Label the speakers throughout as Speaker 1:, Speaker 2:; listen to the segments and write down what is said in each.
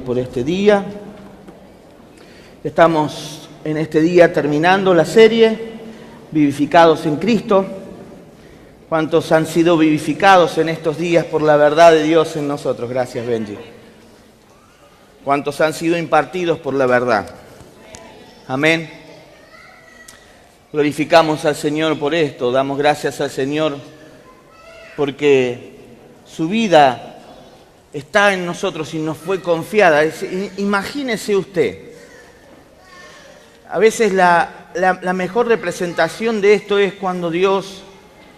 Speaker 1: por este día. Estamos en este día terminando la serie Vivificados en Cristo. ¿Cuántos han sido vivificados en estos días por la verdad de Dios en nosotros? Gracias, Benji. ¿Cuántos han sido impartidos por la verdad? Amén. Glorificamos al Señor por esto, damos gracias al Señor porque su vida está en nosotros y nos fue confiada. Imagínese usted, a veces la mejor representación de esto es cuando Dios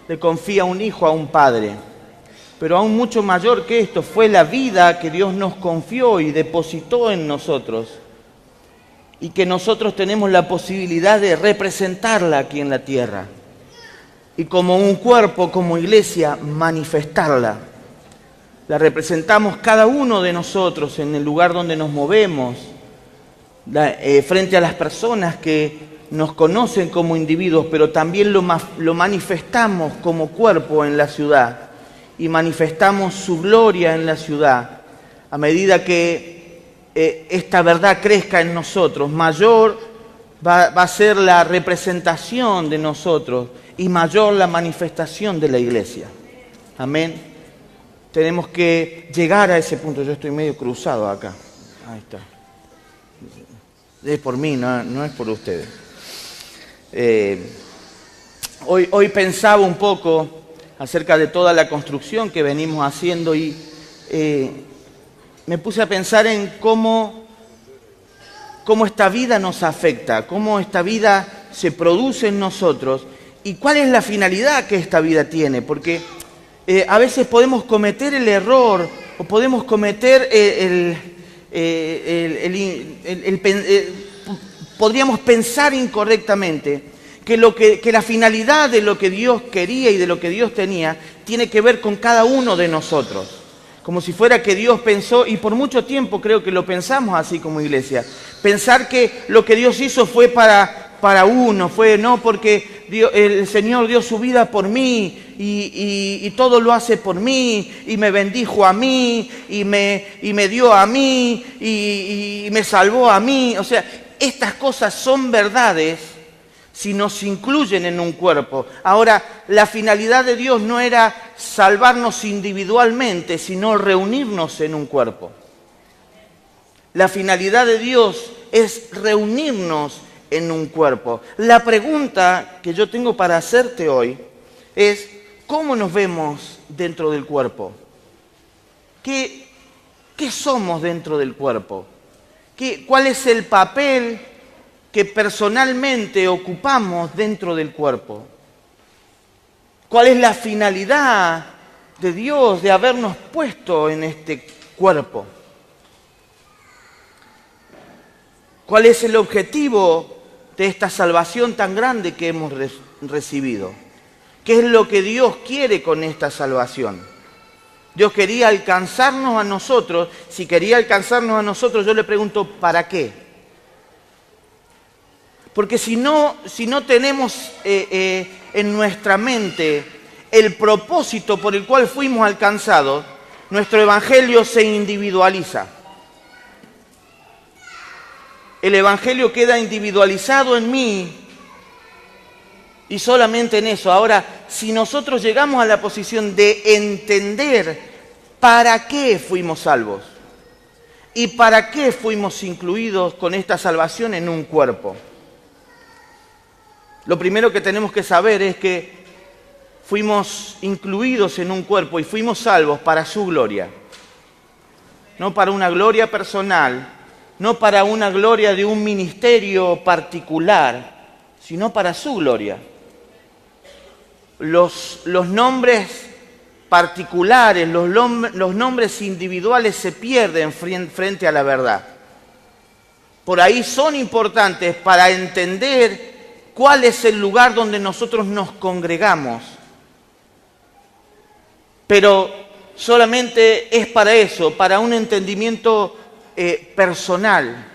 Speaker 1: le confía un hijo a un padre. Pero aún mucho mayor que esto fue la vida que Dios nos confió y depositó en nosotros. Y que nosotros tenemos la posibilidad de representarla aquí en la tierra. Y como un cuerpo, como iglesia, manifestarla. La representamos cada uno de nosotros en el lugar donde nos movemos, frente a las personas que nos conocen como individuos, pero también lo manifestamos como cuerpo en la ciudad. Y manifestamos su gloria en la ciudad. A medida que esta verdad crezca en nosotros, mayor va a ser la representación de nosotros y mayor la manifestación de la iglesia. Amén. Tenemos que llegar a ese punto. Yo estoy medio cruzado acá. Ahí está. Es por mí, no es por ustedes. Hoy pensaba un poco acerca de toda la construcción que venimos haciendo y me puse a pensar en cómo esta vida nos afecta, cómo esta vida se produce en nosotros y cuál es la finalidad que esta vida tiene, porque a veces podemos cometer el error o podemos cometer podríamos pensar incorrectamente que la finalidad de lo que Dios quería y de lo que Dios tenía tiene que ver con cada uno de nosotros. Como si fuera que Dios pensó, y por mucho tiempo creo que lo pensamos así como iglesia, pensar que lo que Dios hizo fue para uno, porque el Señor dio su vida por mí y todo lo hace por mí y me bendijo a mí y me dio a mí y me salvó a mí. O sea, estas cosas son verdades si nos incluyen en un cuerpo. Ahora, la finalidad de Dios no era salvarnos individualmente, sino reunirnos en un cuerpo. La finalidad de Dios es reunirnos en un cuerpo. La pregunta que yo tengo para hacerte hoy es, ¿cómo nos vemos dentro del cuerpo? ¿Qué somos dentro del cuerpo? ¿Cuál es el papel que personalmente ocupamos dentro del cuerpo? ¿Cuál es la finalidad de Dios de habernos puesto en este cuerpo? ¿Cuál es el objetivo de esta salvación tan grande que hemos recibido? ¿Qué es lo que Dios quiere con esta salvación? Dios quería alcanzarnos a nosotros. Si quería alcanzarnos a nosotros, yo le pregunto, ¿para qué? Porque si no tenemos en nuestra mente el propósito por el cual fuimos alcanzados, nuestro evangelio se individualiza. El evangelio queda individualizado en mí y solamente en eso. Ahora, si nosotros llegamos a la posición de entender para qué fuimos salvos y para qué fuimos incluidos con esta salvación en un cuerpo, lo primero que tenemos que saber es que fuimos incluidos en un cuerpo y fuimos salvos para su gloria. No para una gloria personal, no para una gloria de un ministerio particular, sino para su gloria. Los nombres particulares, los nombres individuales se pierden frente a la verdad. Por ahí son importantes para entender cuál es el lugar donde nosotros nos congregamos. Pero solamente es para eso, para un entendimiento personal.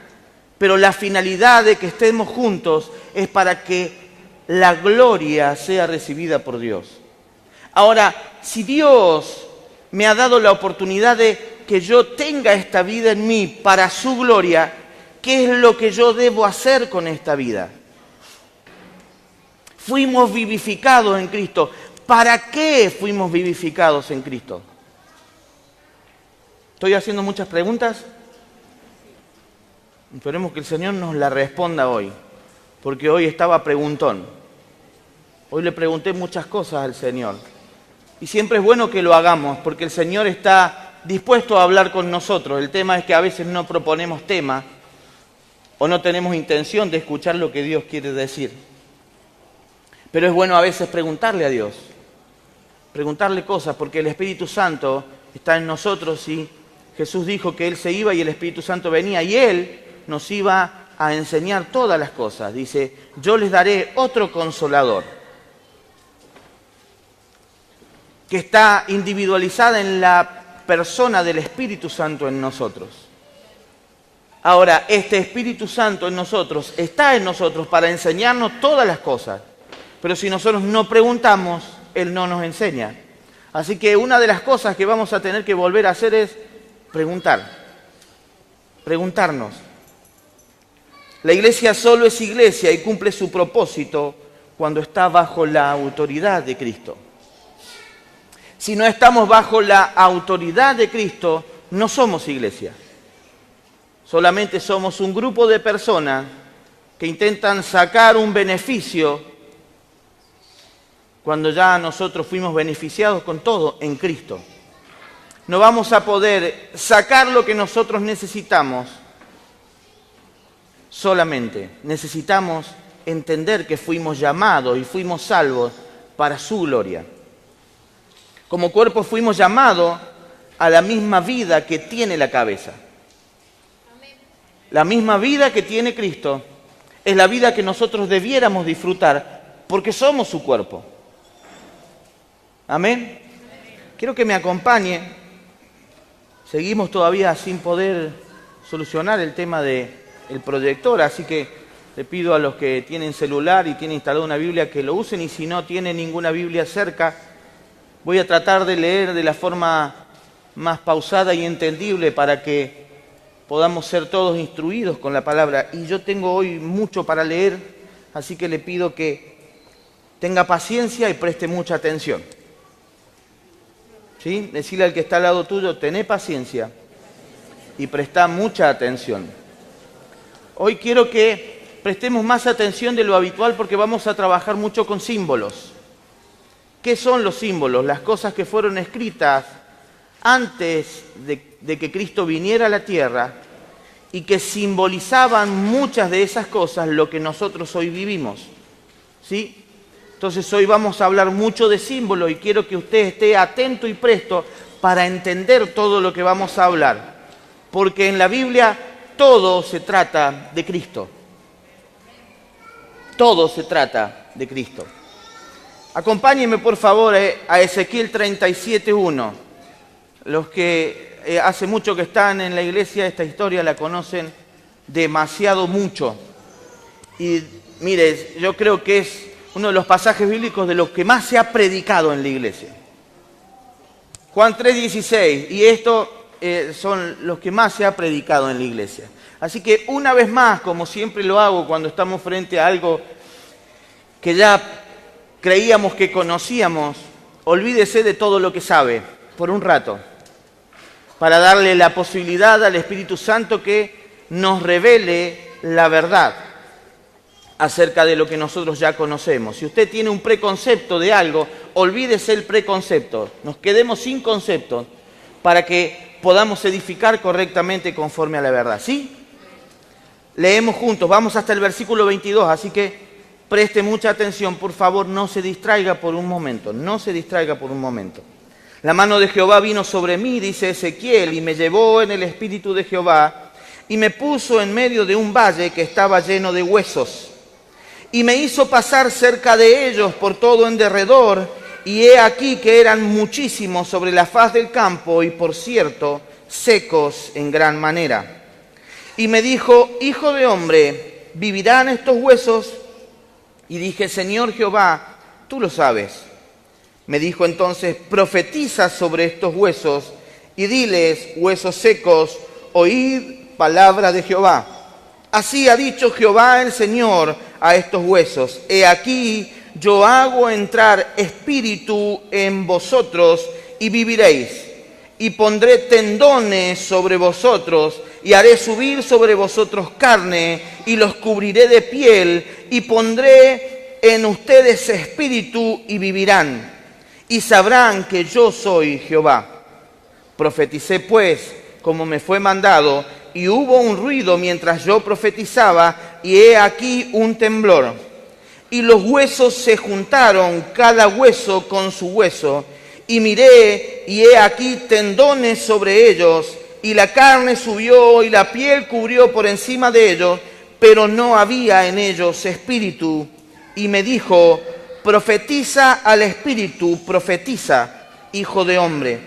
Speaker 1: Pero la finalidad de que estemos juntos es para que la gloria sea recibida por Dios. Ahora, si Dios me ha dado la oportunidad de que yo tenga esta vida en mí para su gloria, ¿qué es lo que yo debo hacer con esta vida? Fuimos vivificados en Cristo. ¿Para qué fuimos vivificados en Cristo? ¿Estoy haciendo muchas preguntas? Esperemos que el Señor nos la responda hoy, porque hoy estaba preguntón. Hoy le pregunté muchas cosas al Señor. Y siempre es bueno que lo hagamos, porque el Señor está dispuesto a hablar con nosotros. El tema es que a veces no proponemos tema o no tenemos intención de escuchar lo que Dios quiere decir. Pero es bueno a veces preguntarle a Dios, preguntarle cosas, porque el Espíritu Santo está en nosotros y Jesús dijo que Él se iba y el Espíritu Santo venía y Él nos iba a enseñar todas las cosas. Dice, yo les daré otro consolador, que está individualizada en la persona del Espíritu Santo en nosotros. Ahora, este Espíritu Santo en nosotros está en nosotros para enseñarnos todas las cosas, pero si nosotros no preguntamos, Él no nos enseña. Así que una de las cosas que vamos a tener que volver a hacer es preguntarnos. La iglesia solo es iglesia y cumple su propósito cuando está bajo la autoridad de Cristo. Si no estamos bajo la autoridad de Cristo, no somos iglesia. Solamente somos un grupo de personas que intentan sacar un beneficio cuando ya nosotros fuimos beneficiados con todo en Cristo. No vamos a poder sacar lo que nosotros necesitamos solamente. Necesitamos entender que fuimos llamados y fuimos salvos para su gloria. Como cuerpo fuimos llamados a la misma vida que tiene la cabeza. La misma vida que tiene Cristo es la vida que nosotros debiéramos disfrutar porque somos su cuerpo. Amén. Quiero que me acompañe. Seguimos todavía sin poder solucionar el tema del proyector, así que le pido a los que tienen celular y tienen instalada una Biblia que lo usen, y si no tienen ninguna Biblia cerca, voy a tratar de leer de la forma más pausada y entendible para que podamos ser todos instruidos con la palabra. Y yo tengo hoy mucho para leer, así que le pido que tenga paciencia y preste mucha atención. ¿Sí? Decirle al que está al lado tuyo, tené paciencia y presta mucha atención. Hoy quiero que prestemos más atención de lo habitual porque vamos a trabajar mucho con símbolos. ¿Qué son los símbolos? Las cosas que fueron escritas antes de que Cristo viniera a la tierra y que simbolizaban muchas de esas cosas, lo que nosotros hoy vivimos. ¿Sí? Entonces hoy vamos a hablar mucho de símbolos y quiero que usted esté atento y presto para entender todo lo que vamos a hablar. Porque en la Biblia todo se trata de Cristo. Todo se trata de Cristo. Acompáñenme por favor a Ezequiel 37:1. Los que hace mucho que están en la iglesia, esta historia la conocen demasiado mucho. Y mire, yo creo que es uno de los pasajes bíblicos de los que más se ha predicado en la iglesia. Juan 3:16, y estos son los que más se ha predicado en la iglesia. Así que una vez más, como siempre lo hago cuando estamos frente a algo que ya creíamos que conocíamos, olvídese de todo lo que sabe por un rato, para darle la posibilidad al Espíritu Santo que nos revele la verdad acerca de lo que nosotros ya conocemos. Si usted tiene un preconcepto de algo, olvídese el preconcepto. Nos quedemos sin conceptos para que podamos edificar correctamente conforme a la verdad. ¿Sí? Leemos juntos, vamos hasta el versículo 22, así que preste mucha atención, por favor, no se distraiga por un momento, no se distraiga por un momento. La mano de Jehová vino sobre mí, dice Ezequiel, y me llevó en el espíritu de Jehová, y me puso en medio de un valle que estaba lleno de huesos. Y me hizo pasar cerca de ellos por todo en derredor, y he aquí que eran muchísimos sobre la faz del campo, y por cierto, secos en gran manera. Y me dijo, hijo de hombre, ¿vivirán estos huesos? Y dije, Señor Jehová, tú lo sabes. Me dijo entonces, profetiza sobre estos huesos, y diles, huesos secos, oíd palabra de Jehová. Así ha dicho Jehová el Señor a estos huesos: he aquí, yo hago entrar espíritu en vosotros y viviréis. Y pondré tendones sobre vosotros, y haré subir sobre vosotros carne, y los cubriré de piel, y pondré en ustedes espíritu, y vivirán. Y sabrán que yo soy Jehová. Profeticé pues como me fue mandado, y hubo un ruido mientras yo profetizaba, y he aquí un temblor. Y los huesos se juntaron, cada hueso con su hueso, y miré, y he aquí tendones sobre ellos, y la carne subió, y la piel cubrió por encima de ellos, pero no había en ellos espíritu. Y me dijo, profetiza al espíritu, profetiza, hijo de hombre.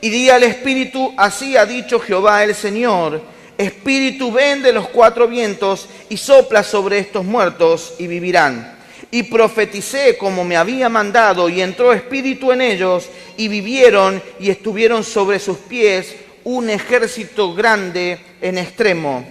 Speaker 1: Y di al espíritu, así ha dicho Jehová el Señor: espíritu, ven de los cuatro vientos, y sopla sobre estos muertos, y vivirán. Y profeticé como me había mandado, y entró espíritu en ellos, y vivieron, y estuvieron sobre sus pies un ejército grande en extremo.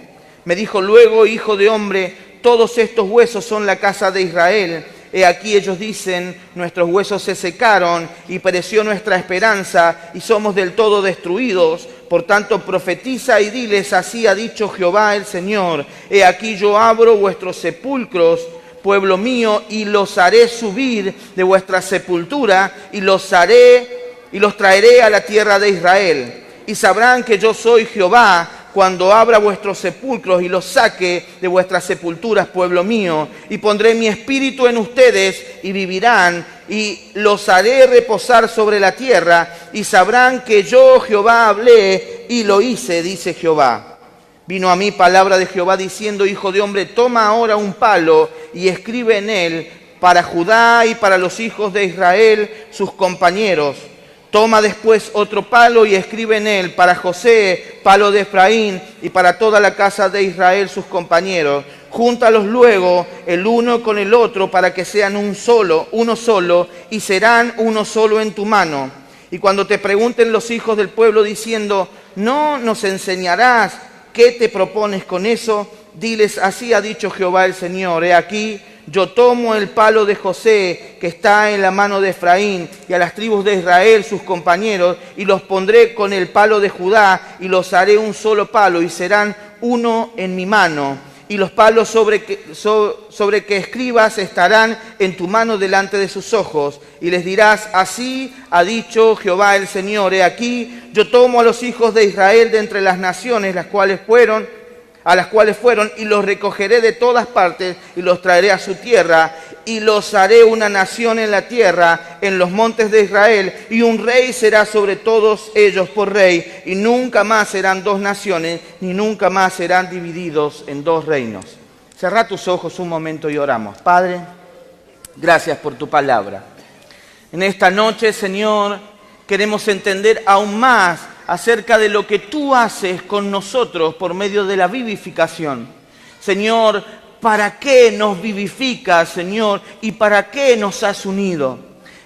Speaker 1: Me dijo luego, hijo de hombre, todos estos huesos son la casa de Israel. He aquí ellos dicen, nuestros huesos se secaron, y pereció nuestra esperanza, y somos del todo destruidos. Por tanto, profetiza y diles, así ha dicho Jehová el Señor: he aquí yo abro vuestros sepulcros, pueblo mío, y los haré subir de vuestra sepultura, y los traeré a la tierra de Israel. Y sabrán que yo soy Jehová, cuando abra vuestros sepulcros y los saque de vuestras sepulturas, pueblo mío. Y pondré mi espíritu en ustedes, y vivirán, y los haré reposar sobre la tierra, y sabrán que yo Jehová hablé y lo hice, dice Jehová. Vino a mí palabra de Jehová diciendo, hijo de hombre, toma ahora un palo y escribe en él para Judá y para los hijos de Israel, sus compañeros. Toma después otro palo y escribe en él para José, palo de Efraín, y para toda la casa de Israel, sus compañeros. Júntalos luego el uno con el otro para que sean uno solo, y serán uno solo en tu mano. Y cuando te pregunten los hijos del pueblo diciendo, ¿no nos enseñarás qué te propones con eso? Diles, así ha dicho Jehová el Señor: he aquí, yo tomo el palo de José que está en la mano de Efraín, y a las tribus de Israel, sus compañeros, y los pondré con el palo de Judá, y los haré un solo palo, y serán uno en mi mano. Y los palos sobre que escribas estarán en tu mano delante de sus ojos. Y les dirás, así ha dicho Jehová el Señor: he aquí, yo tomo a los hijos de Israel de entre las naciones, a las cuales fueron, y los recogeré de todas partes, y los traeré a su tierra, y los haré una nación en la tierra, en los montes de Israel, y un rey será sobre todos ellos por rey, y nunca más serán dos naciones, ni nunca más serán divididos en dos reinos. Cerrá tus ojos un momento y oramos. Padre, gracias por tu palabra. En esta noche, Señor, queremos entender aún más acerca de lo que tú haces con nosotros por medio de la vivificación. Señor, ¿para qué nos vivificas, Señor? ¿Y para qué nos has unido?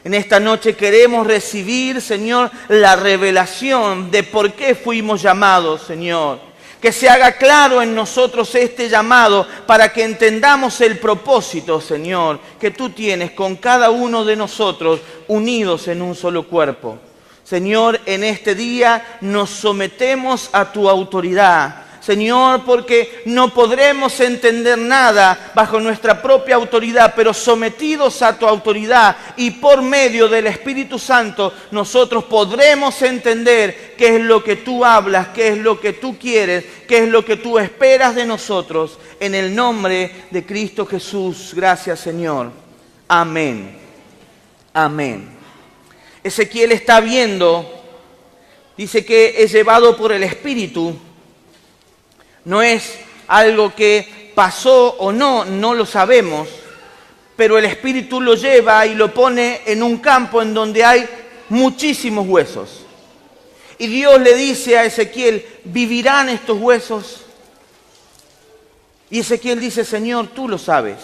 Speaker 1: En esta noche queremos recibir, Señor, la revelación de por qué fuimos llamados, Señor. Que se haga claro en nosotros este llamado para que entendamos el propósito, Señor, que tú tienes con cada uno de nosotros unidos en un solo cuerpo. Señor, en este día nos sometemos a tu autoridad. Señor, porque no podremos entender nada bajo nuestra propia autoridad, pero sometidos a tu autoridad y por medio del Espíritu Santo, nosotros podremos entender qué es lo que tú hablas, qué es lo que tú quieres, qué es lo que tú esperas de nosotros. En el nombre de Cristo Jesús, gracias, Señor. Amén. Amén. Ezequiel está viendo, dice que es llevado por el Espíritu. No es algo que pasó o no, no lo sabemos, pero el Espíritu lo lleva y lo pone en un campo en donde hay muchísimos huesos. Y Dios le dice a Ezequiel, ¿vivirán estos huesos? Y Ezequiel dice, Señor, tú lo sabes.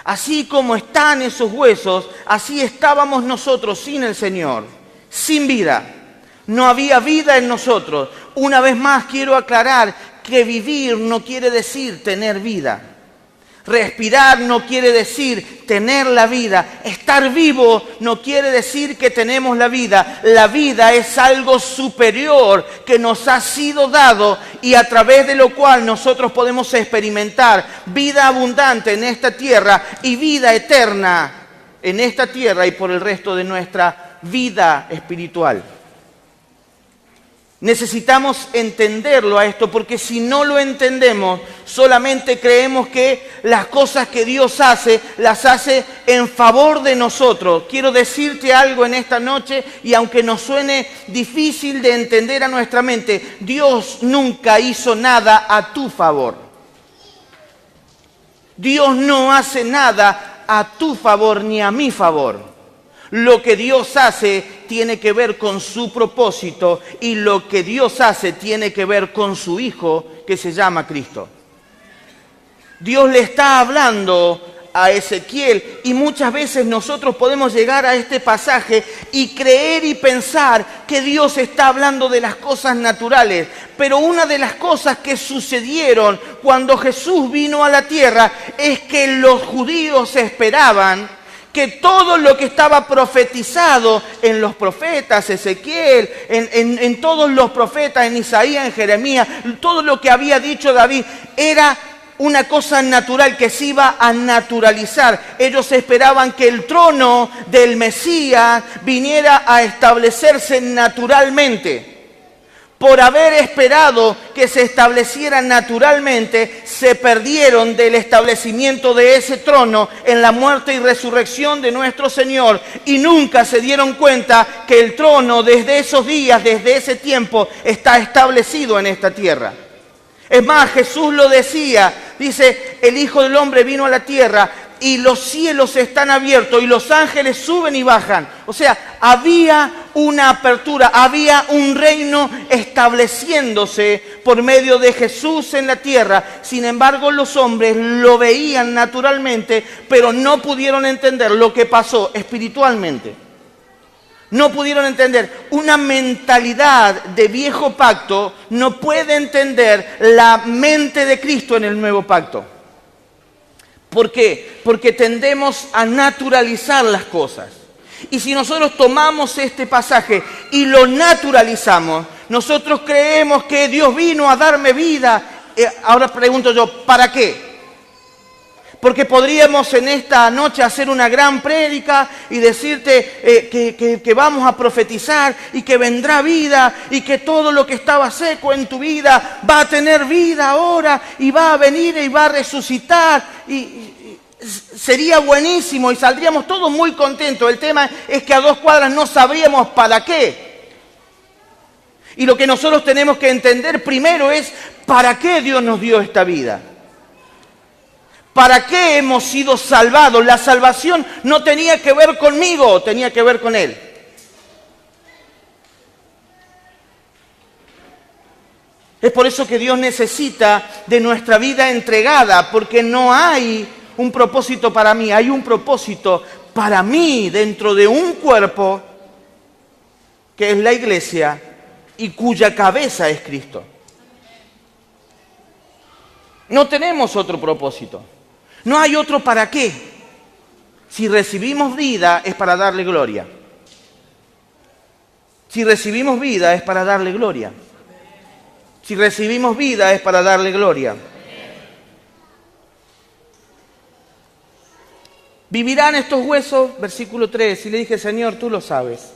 Speaker 1: Así como están esos huesos, así estábamos nosotros sin el Señor, sin vida. No había vida en nosotros. Una vez más quiero aclarar que vivir no quiere decir tener vida. Respirar no quiere decir tener la vida. Estar vivo no quiere decir que tenemos la vida. La vida es algo superior que nos ha sido dado y a través de lo cual nosotros podemos experimentar vida abundante en esta tierra y vida eterna en esta tierra y por el resto de nuestra vida espiritual. Necesitamos entenderlo a esto, porque si no lo entendemos, solamente creemos que las cosas que Dios hace, las hace en favor de nosotros. Quiero decirte algo en esta noche, y aunque nos suene difícil de entender a nuestra mente, Dios nunca hizo nada a tu favor. Dios no hace nada a tu favor ni a mi favor. Lo que Dios hace tiene que ver con su propósito y lo que Dios hace tiene que ver con su Hijo que se llama Cristo. Dios le está hablando a Ezequiel y muchas veces nosotros podemos llegar a este pasaje y creer y pensar que Dios está hablando de las cosas naturales. Pero una de las cosas que sucedieron cuando Jesús vino a la tierra es que los judíos esperaban que todo lo que estaba profetizado en los profetas, Ezequiel, en todos los profetas, en Isaías, en Jeremías, todo lo que había dicho David, era una cosa natural que se iba a naturalizar. Ellos esperaban que el trono del Mesías viniera a establecerse naturalmente. Por haber esperado que se estableciera naturalmente, se perdieron del establecimiento de ese trono en la muerte y resurrección de nuestro Señor y nunca se dieron cuenta que el trono desde esos días, desde ese tiempo, está establecido en esta tierra. Es más, Jesús lo decía, dice, el Hijo del Hombre vino a la tierra y los cielos están abiertos y los ángeles suben y bajan. O sea, había una apertura, había un reino estableciéndose por medio de Jesús en la tierra. Sin embargo, los hombres lo veían naturalmente, pero no pudieron entender lo que pasó espiritualmente. No pudieron entender. Una mentalidad de viejo pacto no puede entender la mente de Cristo en el nuevo pacto. ¿Por qué? Porque tendemos a naturalizar las cosas. Y si nosotros tomamos este pasaje y lo naturalizamos, nosotros creemos que Dios vino a darme vida. Ahora pregunto yo, ¿para qué? Porque podríamos en esta noche hacer una gran prédica y decirte que vamos a profetizar y que vendrá vida y que todo lo que estaba seco en tu vida va a tener vida ahora y va a venir y va a resucitar y sería buenísimo y saldríamos todos muy contentos. El tema es que a 2 cuadras no sabríamos para qué. Y lo que nosotros tenemos que entender primero es para qué Dios nos dio esta vida. ¿Para qué hemos sido salvados? La salvación no tenía que ver conmigo, tenía que ver con Él. Es por eso que Dios necesita de nuestra vida entregada, porque no hay un propósito para mí, hay un propósito para mí dentro de un cuerpo que es la iglesia y cuya cabeza es Cristo. No tenemos otro propósito. No hay otro para qué. Si recibimos vida es para darle gloria. Si recibimos vida es para darle gloria. Si recibimos vida es para darle gloria. ¿Vivirán estos huesos? Versículo 3. Y le dije, Señor, tú lo sabes.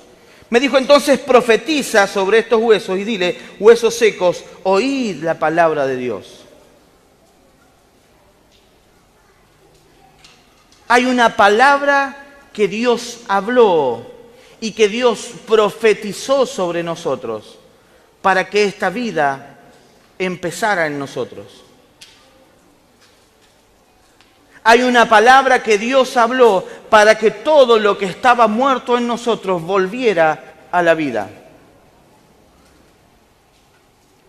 Speaker 1: Me dijo entonces, profetiza sobre estos huesos y dile, huesos secos, oíd la palabra de Dios. Hay una palabra que Dios habló y que Dios profetizó sobre nosotros para que esta vida empezara en nosotros. Hay una palabra que Dios habló para que todo lo que estaba muerto en nosotros volviera a la vida.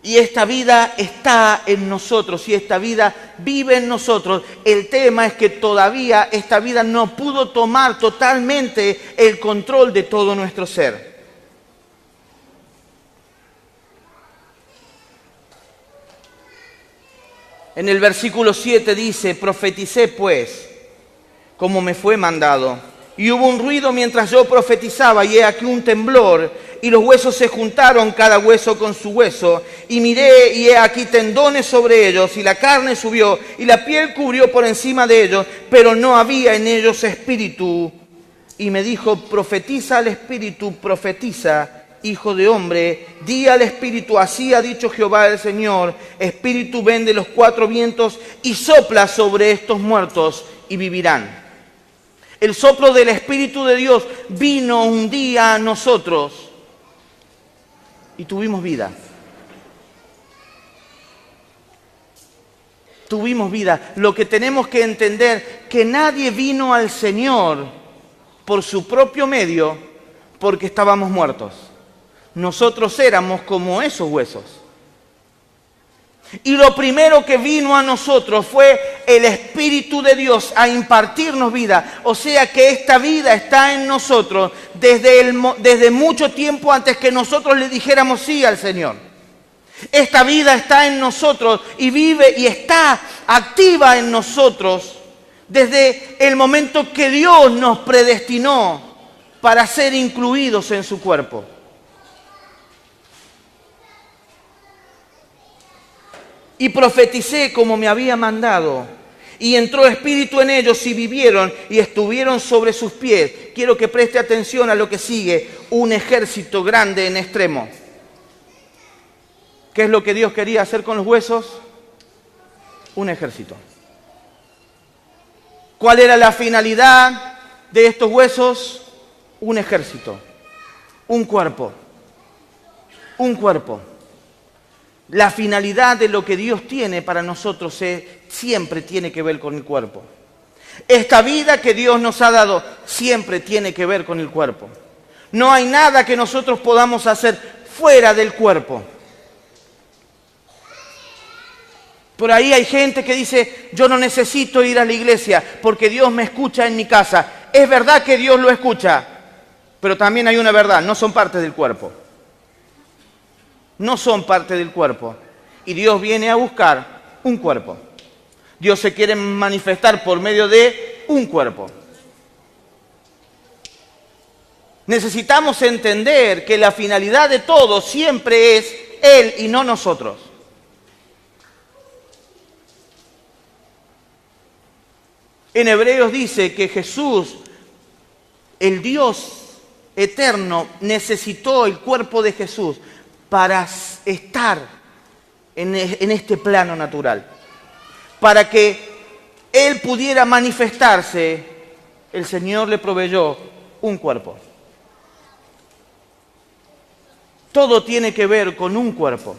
Speaker 1: Y esta vida está en nosotros y esta vida vive en nosotros. El tema es que todavía esta vida no pudo tomar totalmente el control de todo nuestro ser. En el versículo 7 dice, profeticé pues, como me fue mandado. Y hubo un ruido mientras yo profetizaba, y he aquí un temblor, y los huesos se juntaron, cada hueso con su hueso. Y miré, y he aquí tendones sobre ellos, y la carne subió, y la piel cubrió por encima de ellos, pero no había en ellos espíritu. Y me dijo, profetiza al espíritu, profetiza, hijo de hombre, di al espíritu, así ha dicho Jehová el Señor, espíritu ven de los cuatro vientos, y sopla sobre estos muertos, y vivirán. El soplo del Espíritu de Dios vino un día a nosotros y tuvimos vida. Tuvimos vida. Lo que tenemos que entender, que nadie vino al Señor por su propio medio porque estábamos muertos. Nosotros éramos como esos huesos. Y lo primero que vino a nosotros fue el Espíritu de Dios a impartirnos vida. O sea que esta vida está en nosotros desde mucho tiempo antes que nosotros le dijéramos sí al Señor. Esta vida está en nosotros y vive y está activa en nosotros desde el momento que Dios nos predestinó para ser incluidos en su cuerpo. Y profeticé como me había mandado, y entró espíritu en ellos y vivieron y estuvieron sobre sus pies. Quiero que preste atención a lo que sigue, un ejército grande en extremo. ¿Qué es lo que Dios quería hacer con los huesos? Un ejército. ¿Cuál era la finalidad de estos huesos? Un ejército, un cuerpo, un cuerpo. La finalidad de lo que Dios tiene para nosotros siempre tiene que ver con el cuerpo. Esta vida que Dios nos ha dado siempre tiene que ver con el cuerpo. No hay nada que nosotros podamos hacer fuera del cuerpo. Por ahí hay gente que dice, yo no necesito ir a la iglesia porque Dios me escucha en mi casa. Es verdad que Dios lo escucha, pero también hay una verdad, no son parte del cuerpo. No son parte del cuerpo. Y Dios viene a buscar un cuerpo. Dios se quiere manifestar por medio de un cuerpo. Necesitamos entender que la finalidad de todo siempre es Él y no nosotros. En Hebreos dice que Jesús, el Dios eterno, necesitó el cuerpo de Jesús para estar en este plano natural. Para que Él pudiera manifestarse, el Señor le proveyó un cuerpo. Todo tiene que ver con un cuerpo.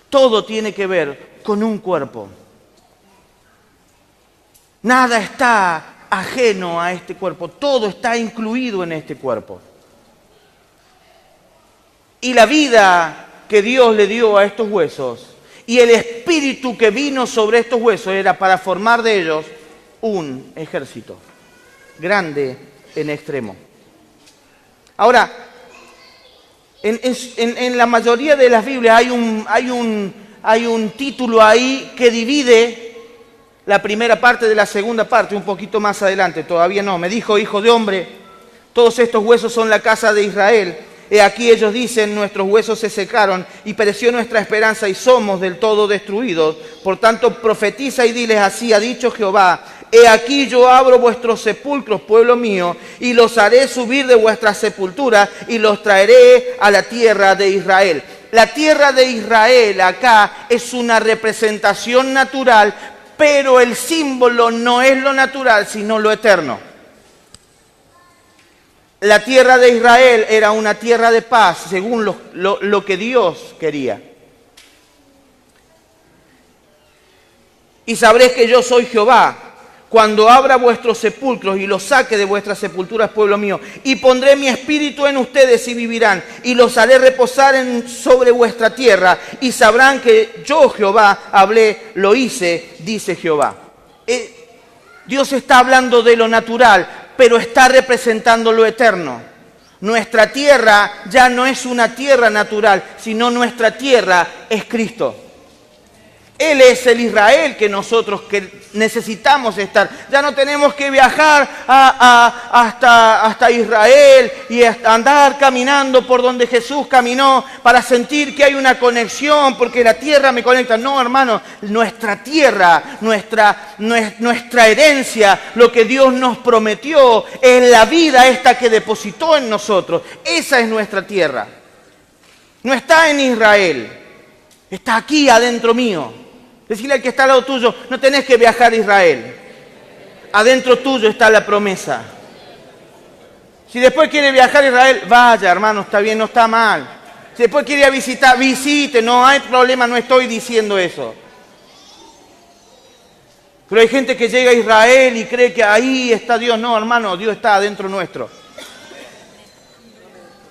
Speaker 1: Todo tiene que ver con un cuerpo. Nada está ajeno a este cuerpo. Todo está incluido en este cuerpo. Y la vida que Dios le dio a estos huesos y el espíritu que vino sobre estos huesos era para formar de ellos un ejército grande en extremo. Ahora, en la mayoría de las Biblias hay un título ahí que divide la primera parte de la segunda parte, un poquito más adelante, todavía no. Me dijo, hijo de hombre, todos estos huesos son la casa de Israel. He aquí ellos dicen, nuestros huesos se secaron y pereció nuestra esperanza y somos del todo destruidos. Por tanto, profetiza y diles, así ha dicho Jehová, he aquí yo abro vuestros sepulcros, pueblo mío, y los haré subir de vuestras sepulturas y los traeré a la tierra de Israel. La tierra de Israel acá es una representación natural, pero el símbolo no es lo natural, sino lo eterno. La tierra de Israel era una tierra de paz, según lo que Dios quería. Y sabréis que yo soy Jehová, cuando abra vuestros sepulcros y los saque de vuestras sepulturas, pueblo mío, y pondré mi espíritu en ustedes y vivirán, y los haré reposar sobre vuestra tierra, y sabrán que yo, Jehová, hablé, lo hice, dice Jehová. Dios está hablando de lo natural, pero está representando lo eterno. Nuestra tierra ya no es una tierra natural, sino nuestra tierra es Cristo. Él es el Israel que nosotros necesitamos estar. Ya no tenemos que viajar hasta Israel y andar caminando por donde Jesús caminó para sentir que hay una conexión, porque la tierra me conecta. No, hermano, nuestra tierra, nuestra herencia, lo que Dios nos prometió, es la vida esta que depositó en nosotros. Esa es nuestra tierra. No está en Israel, está aquí adentro mío. Decirle al que está al lado tuyo, no tenés que viajar a Israel. Adentro tuyo está la promesa. Si después quiere viajar a Israel, vaya, hermano, está bien, no está mal. Si después quiere visitar, visite, no hay problema, no estoy diciendo eso. Pero hay gente que llega a Israel y cree que ahí está Dios. No, hermano, Dios está adentro nuestro.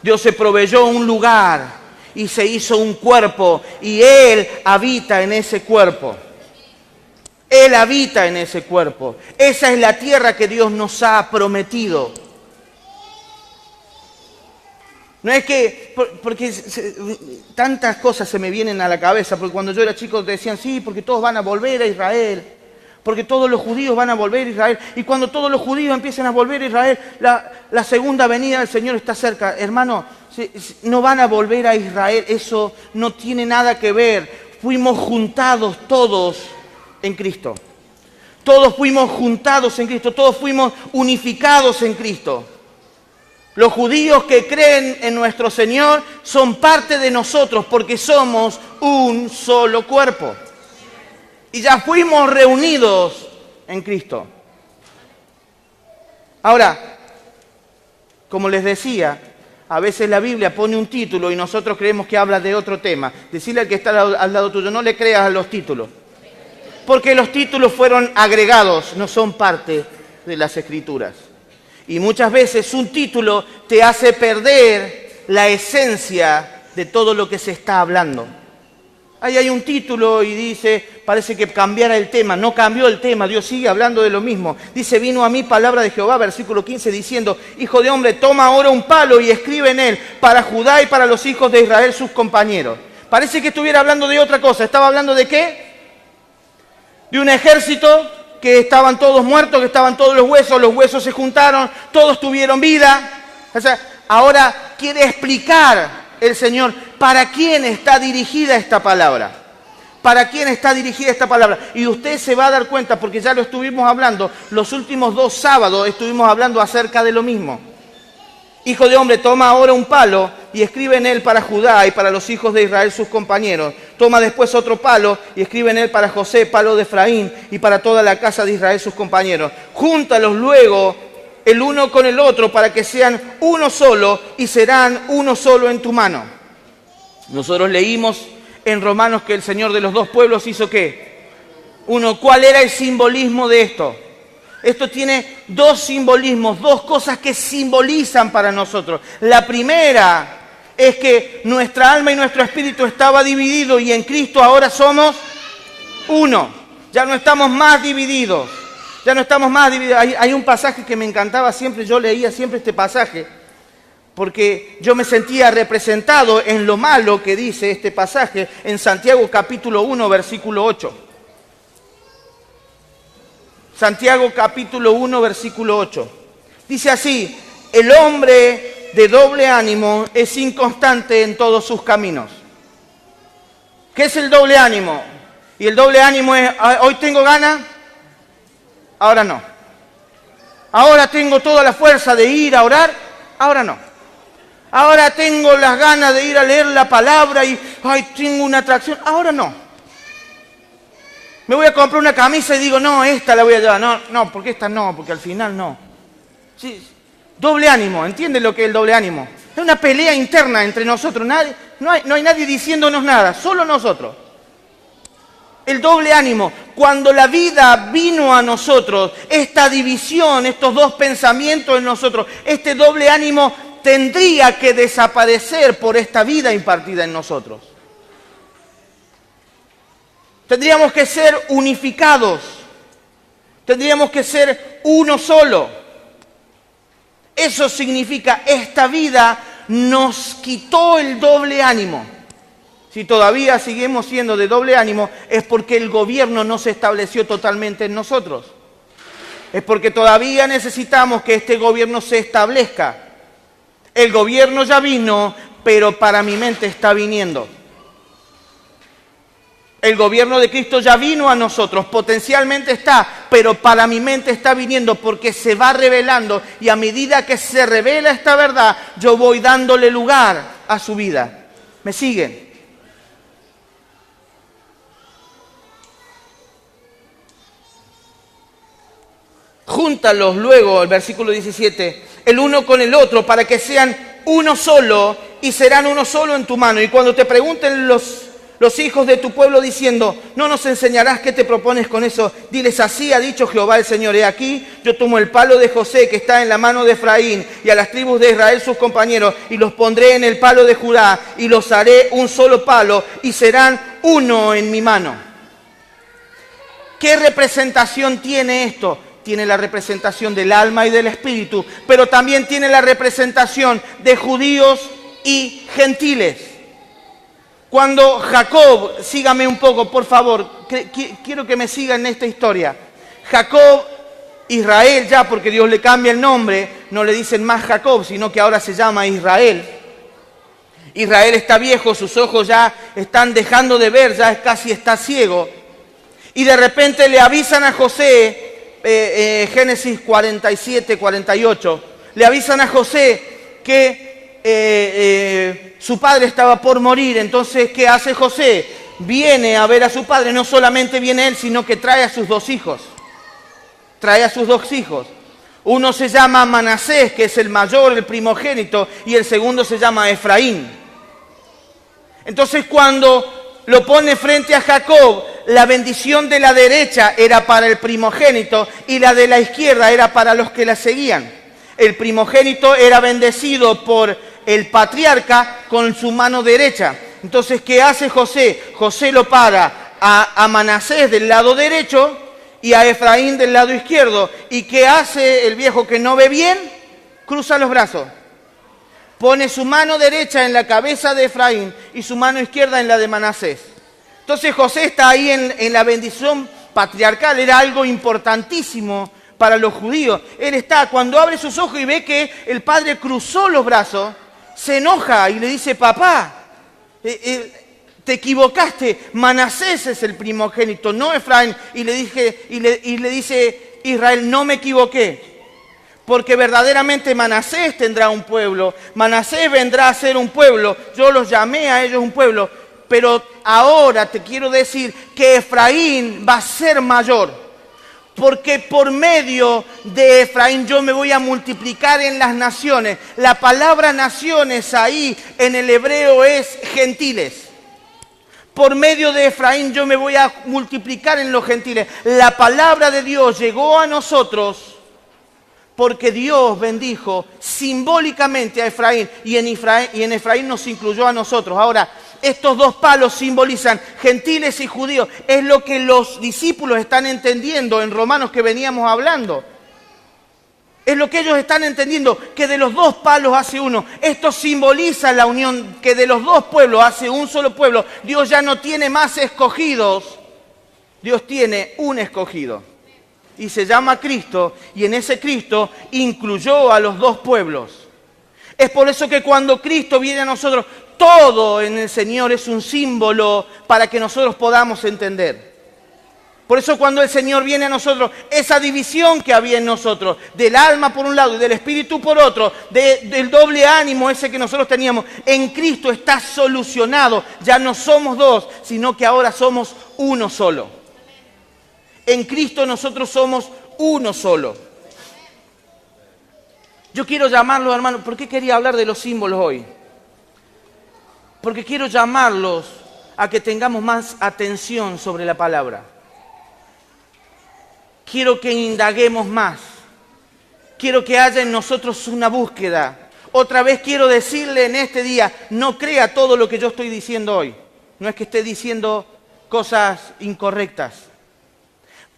Speaker 1: Dios se proveyó un lugar y se hizo un cuerpo, y Él habita en ese cuerpo. Él habita en ese cuerpo. Esa es la tierra que Dios nos ha prometido. No es que, porque tantas cosas se me vienen a la cabeza, porque cuando yo era chico decían, sí, porque todos van a volver a Israel, porque todos los judíos van a volver a Israel, y cuando todos los judíos empiecen a volver a Israel, la segunda venida del Señor está cerca. Hermano, no van a volver a Israel, eso no tiene nada que ver. Fuimos juntados todos en Cristo. Todos fuimos juntados en Cristo, todos fuimos unificados en Cristo. Los judíos que creen en nuestro Señor son parte de nosotros porque somos un solo cuerpo. Y ya fuimos reunidos en Cristo. Ahora, como les decía, a veces la Biblia pone un título y nosotros creemos que habla de otro tema. Decirle al que está al lado tuyo, no le creas a los títulos. Porque los títulos fueron agregados, no son parte de las Escrituras. Y muchas veces un título te hace perder la esencia de todo lo que se está hablando. Ahí hay un título y dice, parece que cambiara el tema. No cambió el tema, Dios sigue hablando de lo mismo. Dice, vino a mí palabra de Jehová, versículo 15, diciendo, hijo de hombre, toma ahora un palo y escribe en él, para Judá y para los hijos de Israel, sus compañeros. Parece que estuviera hablando de otra cosa. ¿Estaba hablando de qué? De un ejército que estaban todos muertos, que estaban todos los huesos se juntaron, todos tuvieron vida. O sea, ahora quiere explicar el Señor para quién está dirigida esta palabra. ¿Para quién está dirigida esta palabra? Y usted se va a dar cuenta, porque ya lo estuvimos hablando, los últimos 2 sábados estuvimos hablando acerca de lo mismo. Hijo de hombre, toma ahora un palo y escribe en él para Judá y para los hijos de Israel sus compañeros. Toma después otro palo y escribe en él para José, palo de Efraín, y para toda la casa de Israel sus compañeros. Júntalos luego el uno con el otro para que sean uno solo y serán uno solo en tu mano. Nosotros leímos en Romanos que el Señor de los 2 pueblos hizo ¿qué? Uno. ¿Cuál era el simbolismo de esto? Esto tiene 2 simbolismos, 2 cosas que simbolizan para nosotros. La primera es que nuestra alma y nuestro espíritu estaba dividido y en Cristo ahora somos uno. Ya no estamos más divididos. Ya no estamos más divididos. Hay un pasaje que me encantaba siempre, yo leía siempre este pasaje, porque yo me sentía representado en lo malo que dice este pasaje en Santiago capítulo 1, versículo 8. Santiago capítulo 1, versículo 8. Dice así, el hombre de doble ánimo es inconstante en todos sus caminos. ¿Qué es el doble ánimo? Y el doble ánimo es, hoy tengo ganas, ahora no. Ahora tengo toda la fuerza de ir a orar, ahora no. Ahora tengo las ganas de ir a leer la palabra y tengo una atracción, ahora no. Me voy a comprar una camisa y digo, no, esta la voy a llevar. No, porque esta no, porque al final no. Sí, doble ánimo, ¿entienden lo que es el doble ánimo? Es una pelea interna entre nosotros, no hay nadie diciéndonos nada, solo nosotros. El doble ánimo, cuando la vida vino a nosotros, esta división, estos 2 pensamientos en nosotros, este doble ánimo tendría que desaparecer por esta vida impartida en nosotros. Tendríamos que ser unificados, tendríamos que ser uno solo. Eso significa, esta vida nos quitó el doble ánimo. Si todavía seguimos siendo de doble ánimo, es porque el gobierno no se estableció totalmente en nosotros. Es porque todavía necesitamos que este gobierno se establezca. El gobierno ya vino, pero para mi mente está viniendo. El gobierno de Cristo ya vino a nosotros, potencialmente está, pero para mi mente está viniendo porque se va revelando y a medida que se revela esta verdad, yo voy dándole lugar a su vida. ¿Me siguen? Júntalos luego, el versículo 17, el uno con el otro para que sean uno solo y serán uno solo en tu mano. Y cuando te pregunten los hijos de tu pueblo diciendo, ¿no nos enseñarás qué te propones con eso? Diles, así ha dicho Jehová el Señor, he aquí, yo tomo el palo de José que está en la mano de Efraín y a las tribus de Israel sus compañeros y los pondré en el palo de Judá y los haré un solo palo y serán uno en mi mano. ¿Qué representación tiene esto? Tiene la representación del alma y del espíritu, pero también tiene la representación de judíos y gentiles. Cuando Jacob, sígame un poco, por favor, quiero que me sigan en esta historia. Jacob, Israel ya, porque Dios le cambia el nombre, no le dicen más Jacob, sino que ahora se llama Israel. Israel está viejo, sus ojos ya están dejando de ver, ya casi está ciego. Y de repente le avisan a José, Génesis 47, 48, le avisan a José que su padre estaba por morir. Entonces, ¿qué hace José? Viene a ver a su padre, no solamente viene él, sino que trae a sus dos hijos. Trae a sus dos hijos. Uno se llama Manasés, que es el mayor, el primogénito, y el segundo se llama Efraín. Entonces, cuando lo pone frente a Jacob, la bendición de la derecha era para el primogénito y la de la izquierda era para los que la seguían. El primogénito era bendecido por el patriarca con su mano derecha. Entonces, ¿qué hace José? José lo para a Manasés del lado derecho y a Efraín del lado izquierdo. ¿Y qué hace el viejo que no ve bien? Cruza los brazos. Pone su mano derecha en la cabeza de Efraín y su mano izquierda en la de Manasés. Entonces José está ahí en la bendición patriarcal, era algo importantísimo para los judíos. Él está, cuando abre sus ojos y ve que el padre cruzó los brazos, se enoja y le dice, papá, te equivocaste, Manasés es el primogénito, no Efraín. Y le dice Israel, no me equivoqué, porque verdaderamente Manasés tendrá un pueblo, Manasés vendrá a ser un pueblo, yo los llamé a ellos un pueblo, pero ahora te quiero decir que Efraín va a ser mayor. Porque por medio de Efraín yo me voy a multiplicar en las naciones. La palabra naciones ahí en el hebreo es gentiles. Por medio de Efraín yo me voy a multiplicar en los gentiles. La palabra de Dios llegó a nosotros porque Dios bendijo simbólicamente a Efraín y en Efraín nos incluyó a nosotros. Ahora, estos dos palos simbolizan gentiles y judíos. Es lo que los discípulos están entendiendo en Romanos que veníamos hablando. Es lo que ellos están entendiendo, que de los dos palos hace uno. Esto simboliza la unión, que de los dos pueblos hace un solo pueblo. Dios ya no tiene más escogidos. Dios tiene un escogido. Y se llama Cristo, y en ese Cristo incluyó a los dos pueblos. Es por eso que cuando Cristo viene a nosotros, todo en el Señor es un símbolo para que nosotros podamos entender. Por eso cuando el Señor viene a nosotros, esa división que había en nosotros, del alma por un lado y del espíritu por otro, del doble ánimo ese que nosotros teníamos, en Cristo está solucionado. Ya no somos dos, sino que ahora somos uno solo. En Cristo nosotros somos uno solo. Yo quiero llamarlos, hermanos, ¿por qué quería hablar de los símbolos hoy? Porque quiero llamarlos a que tengamos más atención sobre la palabra. Quiero que indaguemos más. Quiero que haya en nosotros una búsqueda. Otra vez quiero decirle en este día, no crea todo lo que yo estoy diciendo hoy. No es que esté diciendo cosas incorrectas.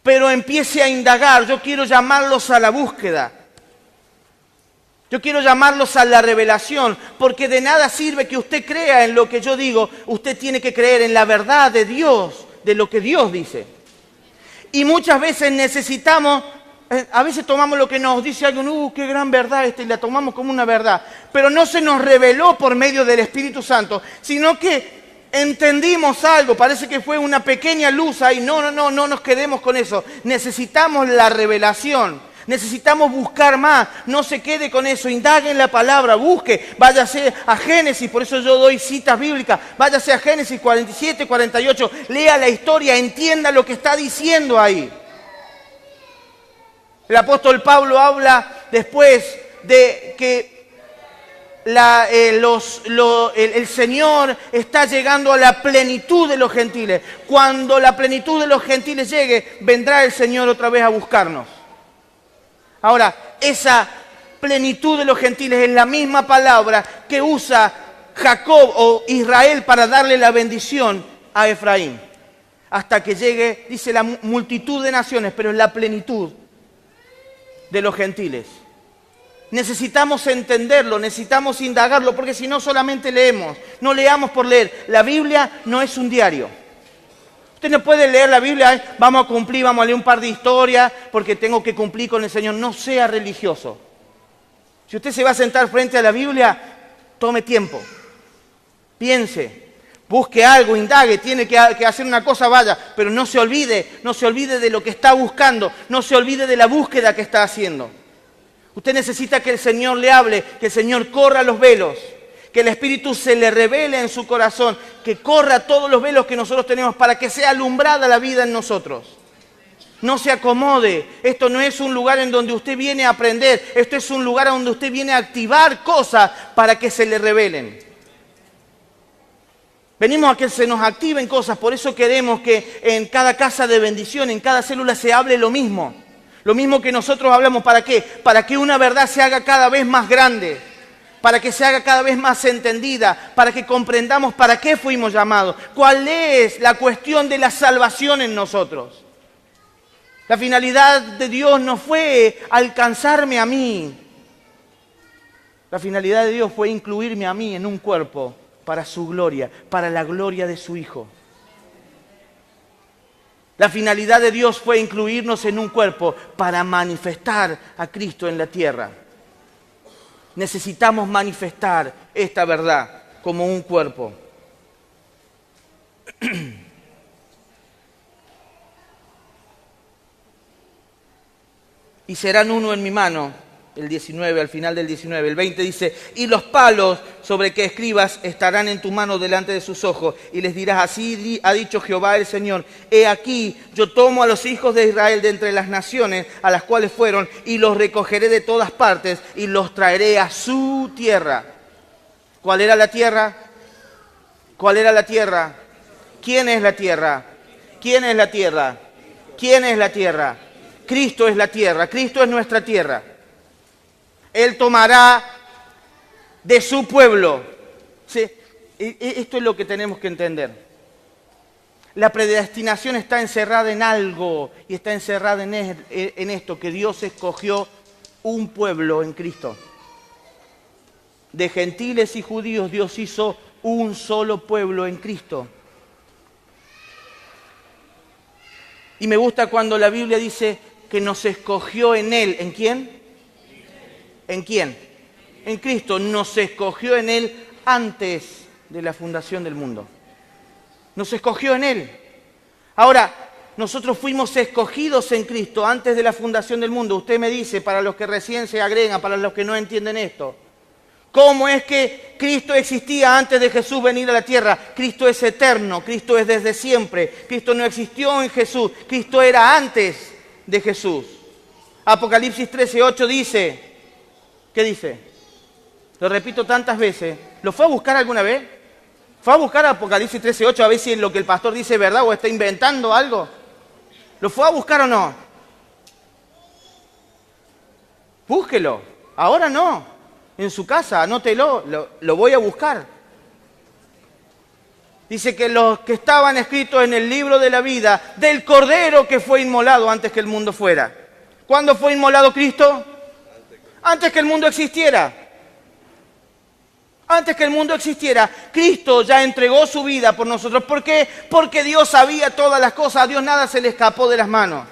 Speaker 1: Pero empiece a indagar. Yo quiero llamarlos a la búsqueda. Yo quiero llamarlos a la revelación, porque de nada sirve que usted crea en lo que yo digo. Usted tiene que creer en la verdad de Dios, de lo que Dios dice. Y muchas veces necesitamos, a veces tomamos lo que nos dice alguien, qué gran verdad y la tomamos como una verdad. Pero no se nos reveló por medio del Espíritu Santo, sino que entendimos algo, parece que fue una pequeña luz ahí. No nos quedemos con eso. Necesitamos la revelación. Necesitamos buscar más, no se quede con eso, indague en la palabra, busque, váyase a Génesis, por eso yo doy citas bíblicas, váyase a Génesis 47, 48, lea la historia, entienda lo que está diciendo ahí. El apóstol Pablo habla después de que el Señor está llegando a la plenitud de los gentiles. Cuando la plenitud de los gentiles llegue, vendrá el Señor otra vez a buscarnos. Ahora, esa plenitud de los gentiles es la misma palabra que usa Jacob o Israel para darle la bendición a Efraín. Hasta que llegue, dice, la multitud de naciones, pero es la plenitud de los gentiles. Necesitamos entenderlo, necesitamos indagarlo, porque si no solamente leemos. No leamos por leer. La Biblia no es un diario. Usted no puede leer la Biblia, vamos a cumplir, vamos a leer un par de historias porque tengo que cumplir con el Señor. No sea religioso. Si usted se va a sentar frente a la Biblia, tome tiempo. Piense, busque algo, indague, tiene que hacer una cosa, vaya. Pero no se olvide de lo que está buscando, no se olvide de la búsqueda que está haciendo. Usted necesita que el Señor le hable, que el Señor corra los velos. Que el Espíritu se le revele en su corazón, que corra todos los velos que nosotros tenemos para que sea alumbrada la vida en nosotros. No se acomode. Esto no es un lugar en donde usted viene a aprender. Esto es un lugar donde usted viene a activar cosas para que se le revelen. Venimos a que se nos activen cosas. Por eso queremos que en cada casa de bendición, en cada célula se hable lo mismo. Lo mismo que nosotros hablamos. ¿Para qué? Para que una verdad se haga cada vez más grande. Para que se haga cada vez más entendida, para que comprendamos para qué fuimos llamados, cuál es la cuestión de la salvación en nosotros. La finalidad de Dios no fue alcanzarme a mí. La finalidad de Dios fue incluirme a mí en un cuerpo para su gloria, para la gloria de su Hijo. La finalidad de Dios fue incluirnos en un cuerpo para manifestar a Cristo en la tierra. Necesitamos manifestar esta verdad como un cuerpo. Y serán uno en mi mano, el 19, al final del 19. El 20 dice, y los palos sobre que escribas estarán en tu mano delante de sus ojos. Y les dirás, así ha dicho Jehová el Señor, he aquí, yo tomo a los hijos de Israel de entre las naciones a las cuales fueron, y los recogeré de todas partes, y los traeré a su tierra. ¿Cuál era la tierra? ¿Cuál era la tierra? ¿Quién es la tierra? ¿Quién es la tierra? ¿Quién es la tierra? Cristo es la tierra, Cristo es nuestra tierra. Él tomará de su pueblo. ¿Sí? Esto es lo que tenemos que entender. La predestinación está encerrada en algo y está encerrada en esto, que Dios escogió un pueblo en Cristo. De gentiles y judíos Dios hizo un solo pueblo en Cristo. Y me gusta cuando la Biblia dice que nos escogió en Él. ¿En quién? ¿En quién? En Cristo. Nos escogió en Él antes de la fundación del mundo. Nos escogió en Él. Ahora, nosotros fuimos escogidos en Cristo antes de la fundación del mundo. Usted me dice, para los que recién se agregan, para los que no entienden esto, ¿cómo es que Cristo existía antes de Jesús venir a la tierra? Cristo es eterno, Cristo es desde siempre. Cristo no existió en Jesús, Cristo era antes de Jesús. Apocalipsis 13:8 dice, ¿qué dice? Lo repito tantas veces. ¿Lo fue a buscar alguna vez? ¿Fue a buscar Apocalipsis 13:8 a ver si lo que el pastor dice es verdad o está inventando algo? ¿Lo fue a buscar o no? Búsquelo. Ahora no. En su casa, anótelo. Lo voy a buscar. Dice que los que estaban escritos en el libro de la vida del Cordero que fue inmolado antes que el mundo fuera. ¿Cuándo fue inmolado Cristo? Antes que el mundo existiera. Antes que el mundo existiera, Cristo ya entregó su vida por nosotros. ¿Por qué? Porque Dios sabía todas las cosas. A Dios nada se le escapó de las manos.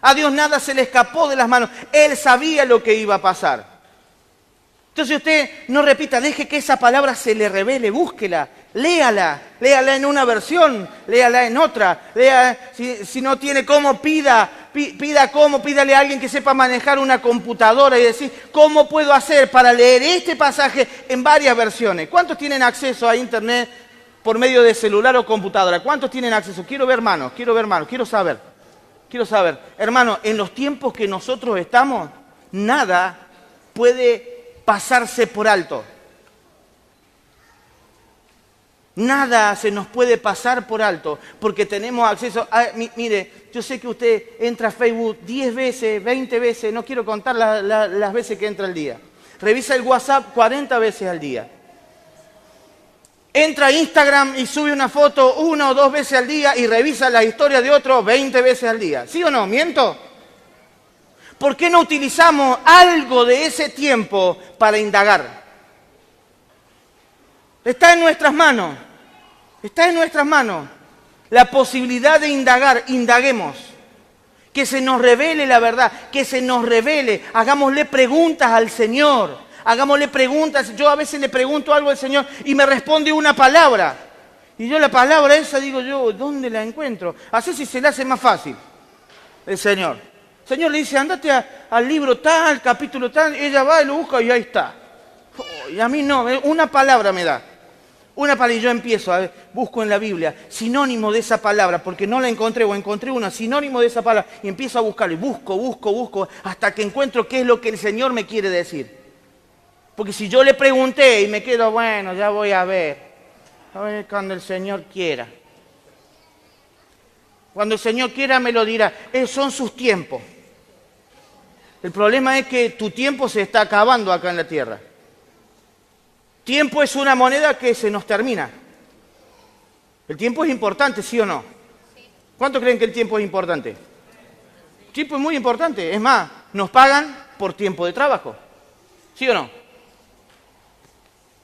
Speaker 1: A Dios nada se le escapó de las manos. Él sabía lo que iba a pasar. Entonces usted no repita, deje que esa palabra se le revele, búsquela, léala en una versión, léala en otra, si no tiene cómo, pídale a alguien que sepa manejar una computadora y decir, ¿cómo puedo hacer para leer este pasaje en varias versiones? ¿Cuántos tienen acceso a internet por medio de celular o computadora? ¿Cuántos tienen acceso? Quiero ver manos, quiero saber. Hermano, en los tiempos que nosotros estamos, nada puede pasarse por alto. Nada se nos puede pasar por alto porque tenemos acceso a... Mire, yo sé que usted entra a Facebook 10 veces, 20 veces, no quiero contar las veces que entra al día. Revisa el WhatsApp 40 veces al día. Entra a Instagram y sube una foto 1 o 2 veces al día y revisa la historia de otro 20 veces al día. ¿Sí o no? ¿Miento? ¿Por qué no utilizamos algo de ese tiempo para indagar? Está en nuestras manos. Está en nuestras manos. La posibilidad de indagar, indaguemos. Que se nos revele la verdad, que se nos revele. Hagámosle preguntas al Señor. Hagámosle preguntas. Yo a veces le pregunto algo al Señor y me responde una palabra. Y yo la palabra esa digo yo, ¿dónde la encuentro? Así si se le hace más fácil el Señor. El Señor le dice, andate al libro tal, capítulo tal, ella va y lo busca y ahí está. Oh, y a mí no, una palabra me da. Una palabra y yo empiezo, busco en la Biblia sinónimo de esa palabra, porque no la encontré o encontré una sinónimo de esa palabra y empiezo a buscarlo y busco, hasta que encuentro qué es lo que el Señor me quiere decir. Porque si yo le pregunté y me quedo, bueno, ya voy a ver cuando el Señor quiera. Cuando el Señor quiera me lo dirá. Son sus tiempos. El problema es que tu tiempo se está acabando acá en la tierra. Tiempo es una moneda que se nos termina. ¿El tiempo es importante, sí o no? ¿Cuántos creen que el tiempo es importante? El tiempo es muy importante. Es más, nos pagan por tiempo de trabajo. ¿Sí o no?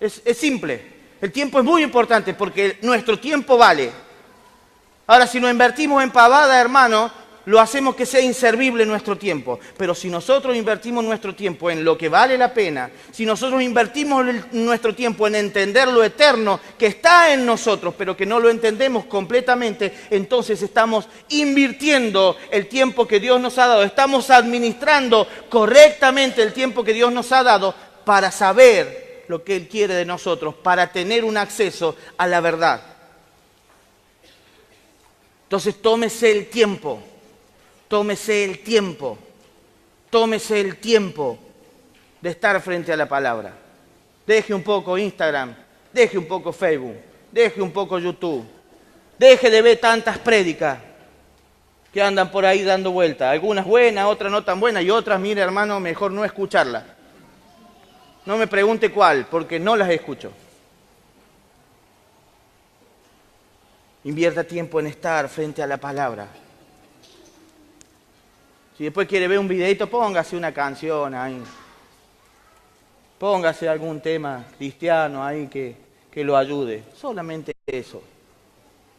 Speaker 1: Es simple. El tiempo es muy importante porque nuestro tiempo vale. Ahora, si nos invertimos en pavada, hermano, lo hacemos que sea inservible nuestro tiempo. Pero si nosotros invertimos nuestro tiempo en lo que vale la pena, si nosotros invertimos nuestro tiempo en entender lo eterno que está en nosotros, pero que no lo entendemos completamente, entonces estamos invirtiendo el tiempo que Dios nos ha dado. Estamos administrando correctamente el tiempo que Dios nos ha dado para saber lo que Él quiere de nosotros, para tener un acceso a la verdad. Entonces tómese el tiempo de estar frente a la palabra. Deje un poco Instagram, deje un poco Facebook, deje un poco YouTube, deje de ver tantas prédicas que andan por ahí dando vueltas. Algunas buenas, otras no tan buenas y otras, mire hermano, mejor no escucharlas. No me pregunte cuál, porque no las escucho. Invierta tiempo en estar frente a la palabra. Si después quiere ver un videito, póngase una canción ahí. Póngase algún tema cristiano ahí que lo ayude. Solamente eso.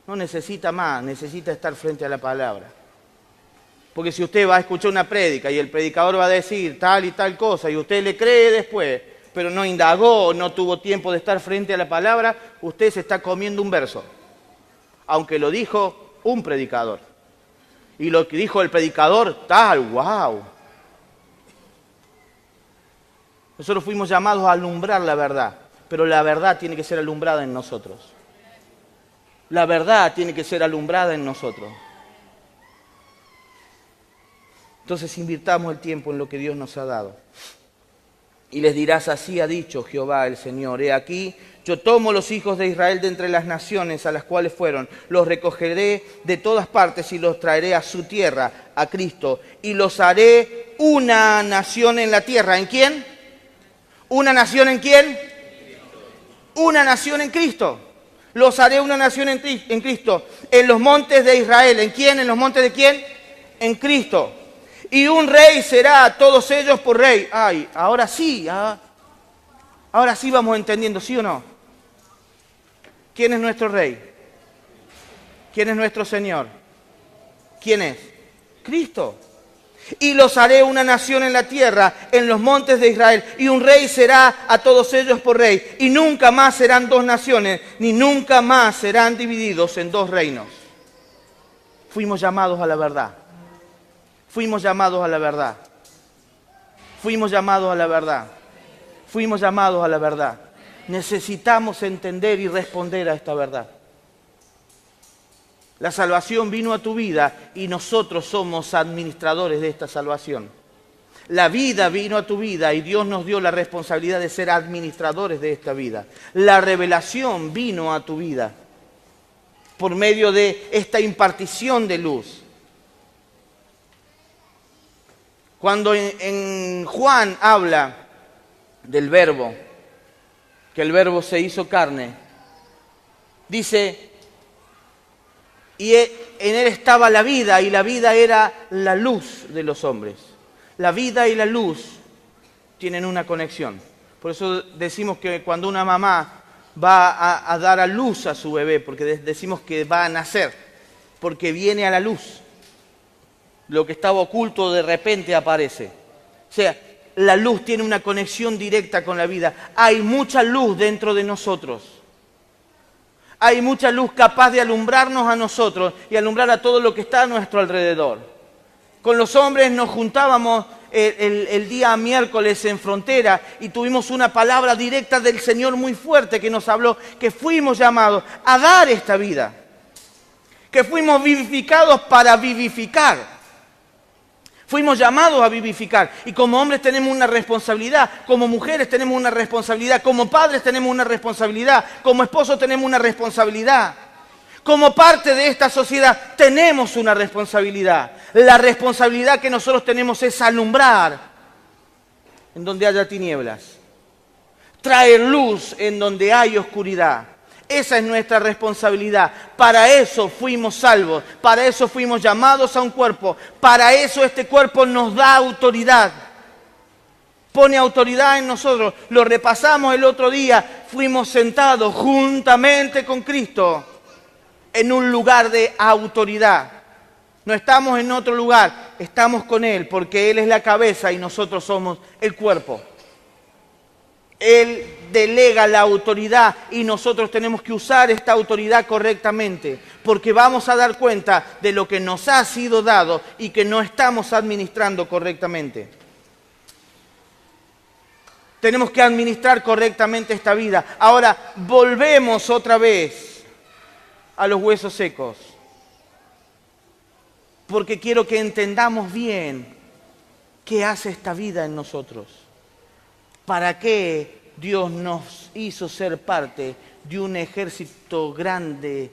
Speaker 1: No necesita más, necesita estar frente a la palabra. Porque si usted va a escuchar una prédica y el predicador va a decir tal y tal cosa y usted le cree después, pero no indagó, no tuvo tiempo de estar frente a la palabra, usted se está comiendo un verso. Aunque lo dijo un predicador. Y lo que dijo el predicador, tal, wow. Nosotros fuimos llamados a alumbrar la verdad, pero la verdad tiene que ser alumbrada en nosotros. La verdad tiene que ser alumbrada en nosotros. Entonces invirtamos el tiempo en lo que Dios nos ha dado. Y les dirás, así ha dicho Jehová el Señor, he aquí, yo tomo los hijos de Israel de entre las naciones a las cuales fueron, los recogeré de todas partes y los traeré a su tierra, a Cristo, y los haré una nación en la tierra. ¿En quién? ¿Una nación en quién? Una nación en Cristo. Los haré una nación en Cristo, en los montes de Israel. ¿En quién? ¿En los montes de quién? En Cristo. Y un rey será a todos ellos por rey. Ay, ahora sí, ahora sí vamos entendiendo, ¿sí o no? ¿Quién es nuestro rey? ¿Quién es nuestro Señor? ¿Quién es? Cristo. Y los haré una nación en la tierra, en los montes de Israel, y un rey será a todos ellos por rey, y nunca más serán dos naciones, ni nunca más serán divididos en dos reinos. Fuimos llamados a la verdad. Fuimos llamados a la verdad. Fuimos llamados a la verdad. Fuimos llamados a la verdad. Necesitamos entender y responder a esta verdad. La salvación vino a tu vida y nosotros somos administradores de esta salvación. La vida vino a tu vida y Dios nos dio la responsabilidad de ser administradores de esta vida. La revelación vino a tu vida por medio de esta impartición de luz. Cuando en Juan habla del Verbo, que el Verbo se hizo carne, dice, y en él estaba la vida, y la vida era la luz de los hombres. La vida y la luz tienen una conexión. Por eso decimos que cuando una mamá va a dar a luz a su bebé, porque decimos que va a nacer, porque viene a la luz. Lo que estaba oculto de repente aparece. O sea, la luz tiene una conexión directa con la vida. Hay mucha luz dentro de nosotros. Hay mucha luz capaz de alumbrarnos a nosotros y alumbrar a todo lo que está a nuestro alrededor. Con los hombres nos juntábamos el día miércoles en Frontera y tuvimos una palabra directa del Señor muy fuerte que nos habló, que fuimos llamados a dar esta vida, que fuimos vivificados para vivificar. Fuimos llamados a vivificar y como hombres tenemos una responsabilidad, como mujeres tenemos una responsabilidad, como padres tenemos una responsabilidad, como esposos tenemos una responsabilidad. Como parte de esta sociedad tenemos una responsabilidad. La responsabilidad que nosotros tenemos es alumbrar en donde haya tinieblas, traer luz en donde hay oscuridad. Esa es nuestra responsabilidad. Para eso fuimos salvos, para eso fuimos llamados a un cuerpo, para eso este cuerpo nos da autoridad. Pone autoridad en nosotros. Lo repasamos el otro día, fuimos sentados juntamente con Cristo en un lugar de autoridad. No estamos en otro lugar, estamos con Él, porque Él es la cabeza y nosotros somos el cuerpo. Él delega la autoridad y nosotros tenemos que usar esta autoridad correctamente, porque vamos a dar cuenta de lo que nos ha sido dado y que no estamos administrando correctamente. Tenemos que administrar correctamente esta vida. Ahora, volvemos otra vez a los huesos secos, porque quiero que entendamos bien qué hace esta vida en nosotros. ¿Para qué Dios nos hizo ser parte de un ejército grande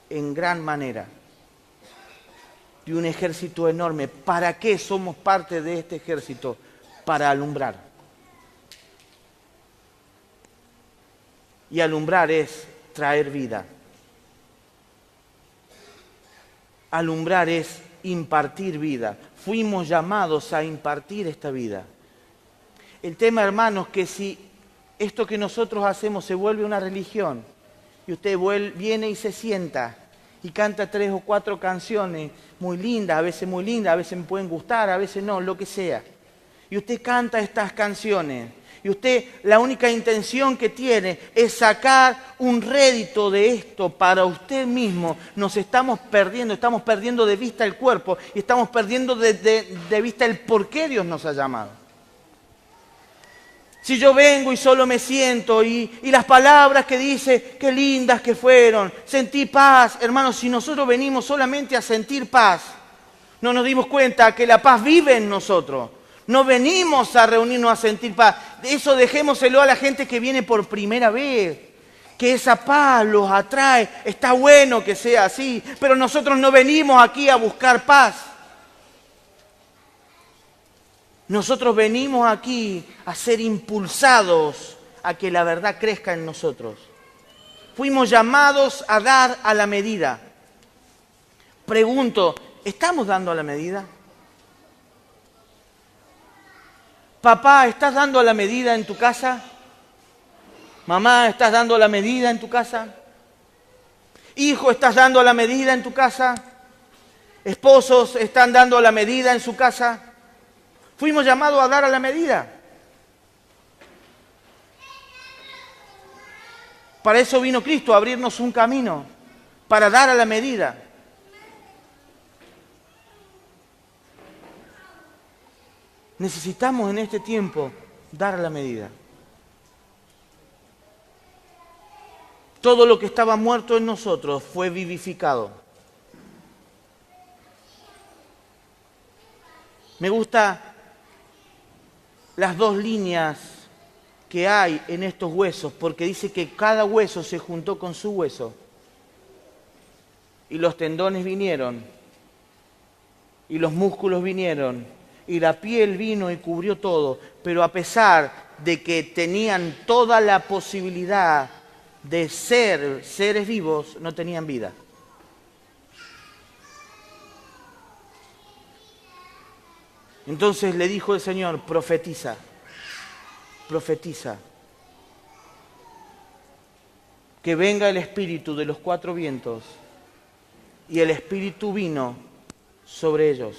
Speaker 1: en gran manera? De un ejército enorme. ¿Para qué somos parte de este ejército? Para alumbrar. Y alumbrar es traer vida. Alumbrar es impartir vida. Fuimos llamados a impartir esta vida. El tema, hermanos, que si esto que nosotros hacemos se vuelve una religión y usted viene y se sienta y canta 3 o 4 canciones muy lindas, a veces me pueden gustar, a veces no, lo que sea. Y usted canta estas canciones y usted la única intención que tiene es sacar un rédito de esto para usted mismo. Nos estamos perdiendo de vista el cuerpo y estamos perdiendo de vista el por qué Dios nos ha llamado. Si yo vengo y solo me siento y las palabras que dice, qué lindas que fueron, sentí paz. Hermanos, si nosotros venimos solamente a sentir paz, no nos dimos cuenta que la paz vive en nosotros. No venimos a reunirnos a sentir paz. Eso dejémoselo a la gente que viene por primera vez. Que esa paz los atrae. Está bueno que sea así, pero nosotros no venimos aquí a buscar paz. Nosotros venimos aquí a ser impulsados a que la verdad crezca en nosotros. Fuimos llamados a dar a la medida. Pregunto, ¿estamos dando a la medida? Papá, ¿estás dando a la medida en tu casa? Mamá, ¿estás dando a la medida en tu casa? Hijo, ¿estás dando a la medida en tu casa? Esposos, ¿están dando a la medida en su casa? Fuimos llamados a dar a la medida. Para eso vino Cristo, a abrirnos un camino, para dar a la medida. Necesitamos en este tiempo dar a la medida. Todo lo que estaba muerto en nosotros fue vivificado. Me gustan las dos líneas que hay en estos huesos, porque dice que cada hueso se juntó con su hueso. Y los tendones vinieron, y los músculos vinieron, y la piel vino y cubrió todo. Pero a pesar de que tenían toda la posibilidad de ser seres vivos, no tenían vida. Entonces le dijo el Señor, profetiza, profetiza, que venga el Espíritu de los cuatro vientos, y el Espíritu vino sobre ellos.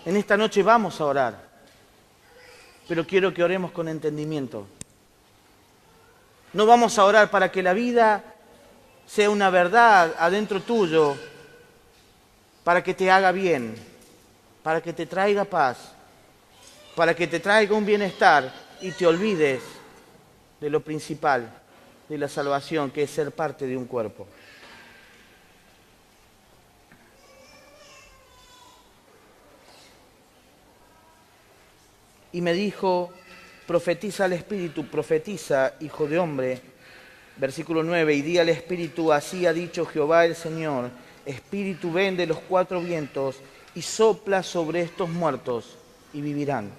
Speaker 1: En esta noche vamos a orar, pero quiero que oremos con entendimiento. No vamos a orar para que la vida sea una verdad adentro tuyo, para que te haga bien, para que te traiga paz, para que te traiga un bienestar y te olvides de lo principal, de la salvación, que es ser parte de un cuerpo. Y me dijo, profetiza al Espíritu, profetiza, hijo de hombre. Versículo 9, y di al Espíritu, así ha dicho Jehová el Señor, Espíritu, ven de los cuatro vientos y sopla sobre estos muertos y vivirán.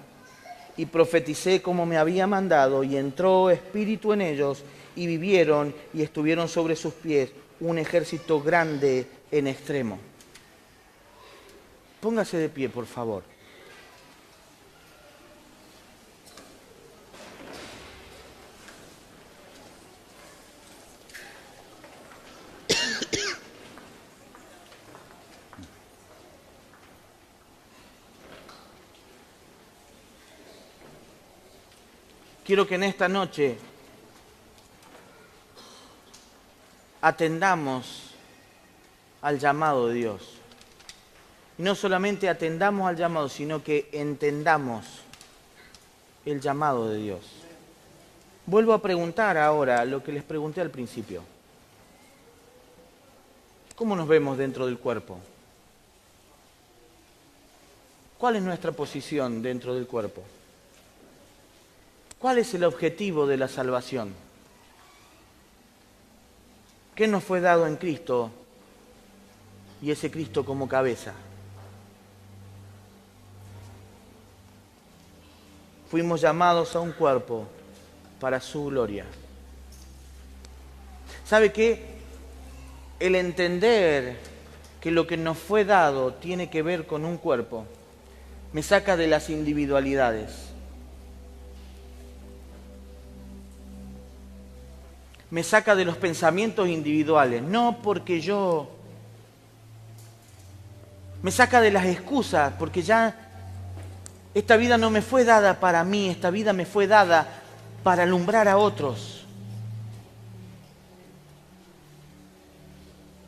Speaker 1: Y profeticé como me había mandado, y entró Espíritu en ellos, y vivieron, y estuvieron sobre sus pies un ejército grande en extremo. Póngase de pie, por favor. Quiero que en esta noche atendamos al llamado de Dios. Y no solamente atendamos al llamado, sino que entendamos el llamado de Dios. Vuelvo a preguntar ahora lo que les pregunté al principio. ¿Cómo nos vemos dentro del cuerpo? ¿Cuál es nuestra posición dentro del cuerpo? ¿Cuál es el objetivo de la salvación? ¿Qué nos fue dado en Cristo y ese Cristo como cabeza? Fuimos llamados a un cuerpo para su gloria. ¿Sabe qué? El entender que lo que nos fue dado tiene que ver con un cuerpo me saca de las individualidades. Me saca de los pensamientos individuales, no porque yo... Me saca de las excusas, porque ya esta vida no me fue dada para mí, esta vida me fue dada para alumbrar a otros.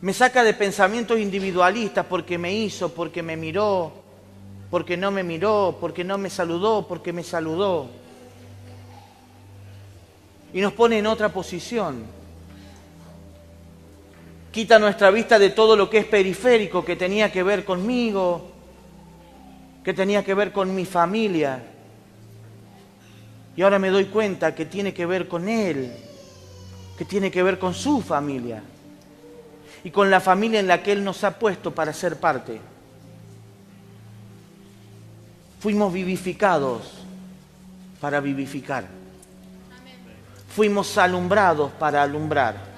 Speaker 1: Me saca de pensamientos individualistas, porque me hizo, porque me miró, porque no me miró, porque no me saludó, porque me saludó. Y nos pone en otra posición. Quita nuestra vista de todo lo que es periférico, que tenía que ver conmigo, que tenía que ver con mi familia. Y ahora me doy cuenta que tiene que ver con Él, que tiene que ver con su familia. Y con la familia en la que Él nos ha puesto para ser parte. Fuimos vivificados para vivificar. Fuimos alumbrados para alumbrar.